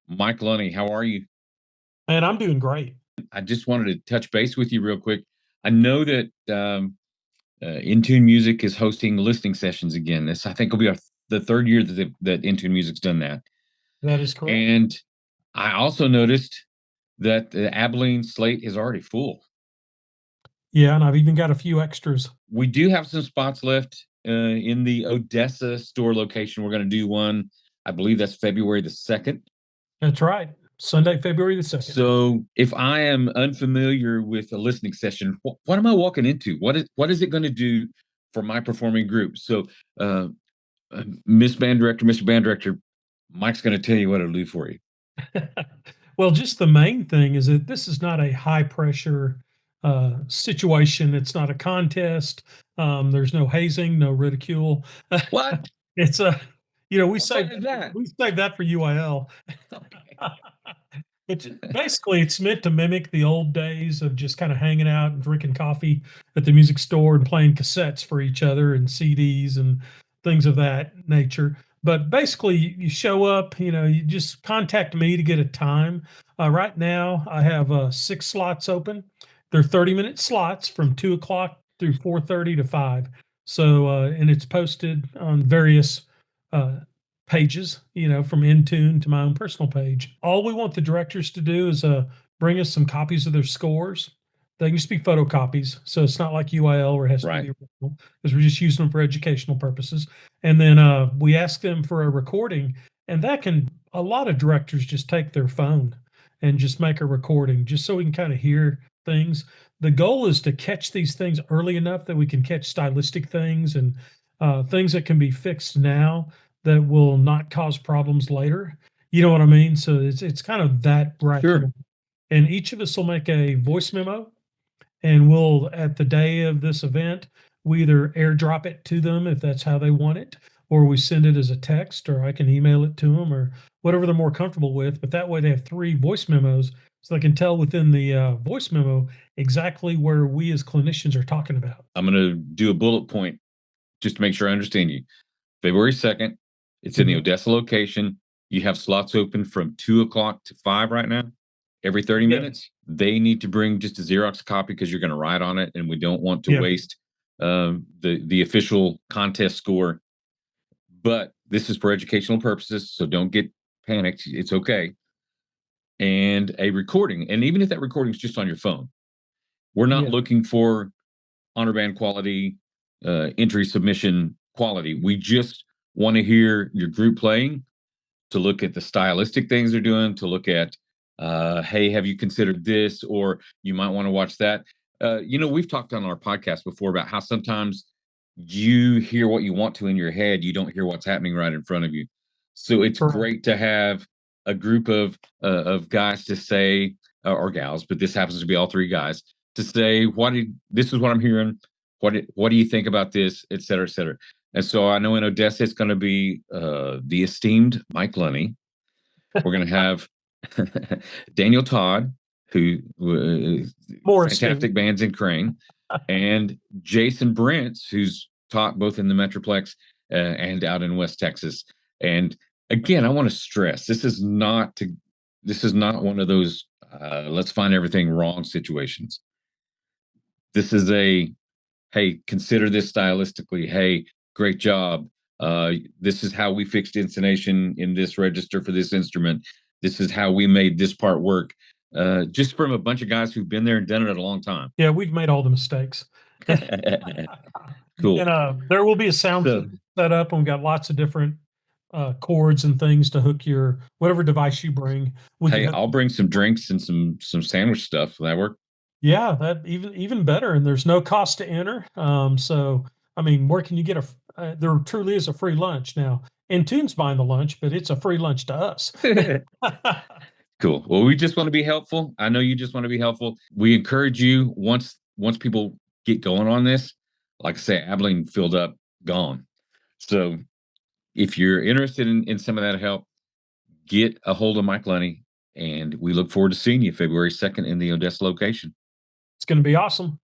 Mike Lunny, how are you? And I'm doing great. I just wanted to touch base with you real quick. I know that In-Tune Music is hosting listening sessions again. This, I think, will be the third year that In-Tune Music's done that. That is correct. And I also noticed that the Abilene slate is already full. Yeah, and I've even got a few extras. We do have some spots left in the Odessa store location. We're going to do one, I believe that's February the 2nd. That's right. Sunday, February the 2nd. So if I am unfamiliar with a listening session, what am I walking into? What is it going to do for my performing group? So Miss Band Director, Mr. Band Director, Mike's going to tell you what it'll do for you. Well, just the main thing is that this is not a high pressure situation. It's not a contest. There's no hazing, no ridicule. What? It's a, we What save is that? we save that for UIL. Okay. Basically, it's meant to mimic the old days of just kind of hanging out and drinking coffee at the music store and playing cassettes for each other and CDs and things of that nature. But basically, you show up, you just contact me to get a time. Right now, I have 6 slots open. They're 30-minute slots from 2 o'clock through 4:30 to 5. So, and it's posted on various uh, pages, from N-Tune to my own personal page. All we want the directors to do is bring us some copies of their scores. They can just be photocopies, so it's not like UIL where it has to be Right. the original, because we're just using them for educational purposes. And then we ask them for a recording, and a lot of directors just take their phone and just make a recording just so we can kind of hear things. The goal is to catch these things early enough that we can catch stylistic things and things that can be fixed now that will not cause problems later. You know what I mean? So it's kind of that bracket. Sure. And each of us will make a voice memo, and we'll, at the day of this event, we either airdrop it to them if that's how they want it, or we send it as a text, or I can email it to them, or whatever they're more comfortable with. But that way they have 3 voice memos, so they can tell within the voice memo exactly where we as clinicians are talking about. I'm going to do a bullet point just to make sure I understand you. February 2nd, it's in the Odessa location. You have slots open from 2 o'clock to 5 right now. Every 30 Yeah. minutes, they need to bring just a Xerox copy because you're going to write on it, and we don't want to Yeah. waste the official contest score. But this is for educational purposes, so don't get panicked. It's okay. And a recording, and even if that recording is just on your phone, we're not Yeah. looking for honor band quality, entry submission quality. We just want to hear your group playing, to look at the stylistic things they're doing, to look at, hey, have you considered this? Or you might want to watch that. We've talked on our podcast before about how sometimes you hear what you want to in your head, you don't hear what's happening right in front of you. So it's Correct. great to have a group of guys to say, or gals, but this happens to be all 3 guys, to say, this is what I'm hearing. What do you think about this, et cetera, et cetera. And so I know in Odessa, it's going to be the esteemed Mike Lunny. We're going to have Daniel Todd, who More fantastic esteemed. bands in Crane, and Jason Brents, who's taught both in the Metroplex and out in West Texas. And again, I want to stress, this is not one of those let's find everything wrong situations. This is hey, consider this stylistically. Hey, great job. This is how we fixed intonation in this register for this instrument. This is how we made this part work. Just from a bunch of guys who've been there and done it a long time. Yeah, we've made all the mistakes. Cool. And there will be a sound set up, and we've got lots of different cords and things to hook your whatever device you bring. Hey, I'll bring some drinks and some sandwich stuff. Will that work? Yeah, that even better, and there's no cost to enter. So I mean, where can you get there truly is a free lunch now. N-Tune's buying the lunch, but it's a free lunch to us. Cool. Well, we just want to be helpful. I know you just want to be helpful. We encourage you, once people get going on this, like I say, Abilene filled up, gone. So if you're interested in some of that help, get a hold of Mike Lunny, and we look forward to seeing you February 2nd in the Odessa location. It's going to be awesome.